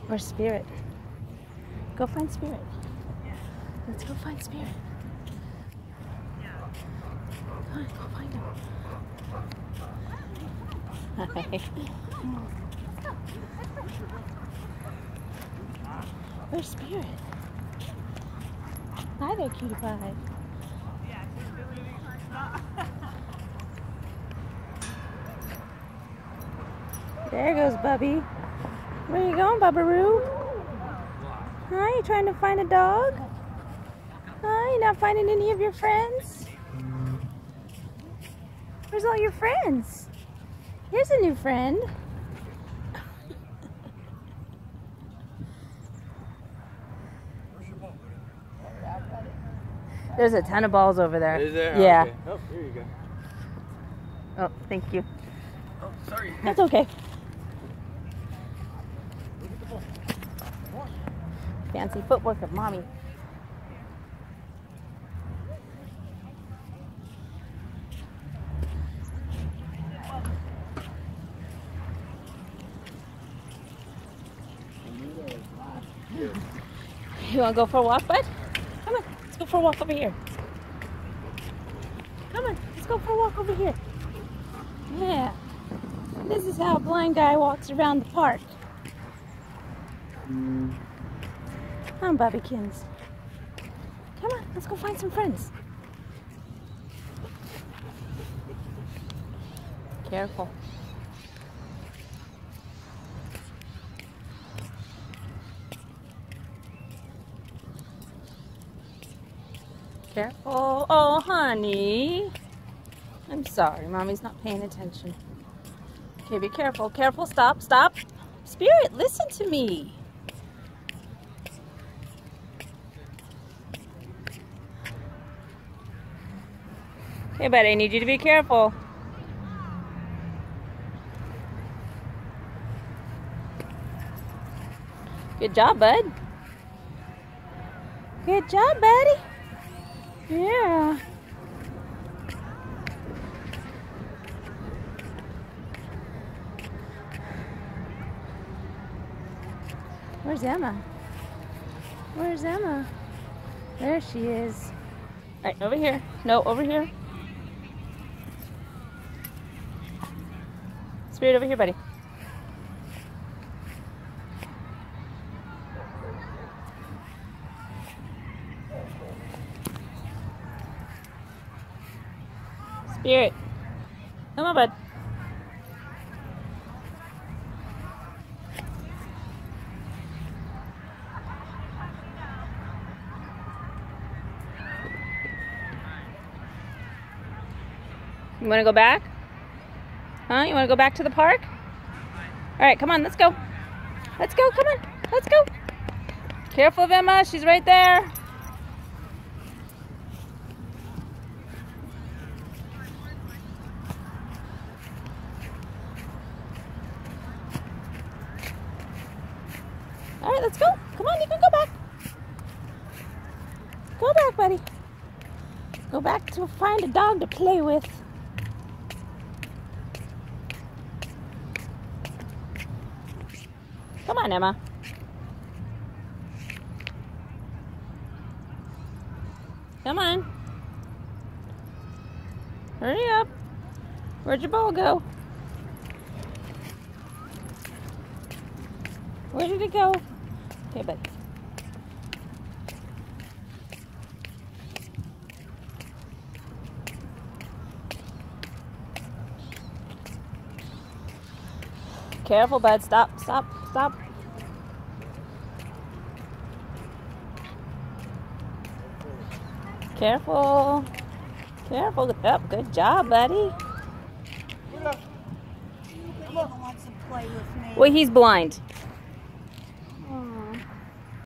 Or Spirit. Go find Spirit. Let's go find Spirit. Come on, go find him. Hi. Where's Spirit? Hi there, cutie pie. There goes Bubby. Where are you going, Bubbaroo? Huh? You trying to find a dog? Huh? You not finding any of your friends? Where's all your friends? Here's a new friend. There's a ton of balls over there. Is there? Yeah. Okay. Oh, here you go. Oh, thank you. Oh, sorry. That's okay. Fancy footwork of mommy. You want to go for a walk, bud? Come on, let's go for a walk over here. Come on, let's go for a walk over here. Yeah. This is how a blind guy walks around the park. Come on, Bubbykins. Come on, let's go find some friends. Careful. Careful. Oh, honey. I'm sorry, Mommy's not paying attention. Okay, be careful. Careful. Stop. Stop. Spirit, listen to me. Okay, buddy, I need you to be careful. Good job, bud. Good job, buddy. Yeah. Where's Emma? Where's Emma? There she is. All right, over here. No, over here. Spirit, over here, buddy. Spirit. Come on, bud. You want to go back? Huh? You want to go back to the park? All right, come on, let's go. Let's go, come on. Let's go. Careful of Emma, she's right there. All right, let's go. Come on, you can go back. Go back, buddy. Go back to find a dog to play with. Come on, Emma. Come on. Hurry up. Where'd your ball go? Where did it go? Okay, buddy. Careful, bud. Stop, stop, stop. Careful. Careful. Oh, good job, buddy. Well, he's blind.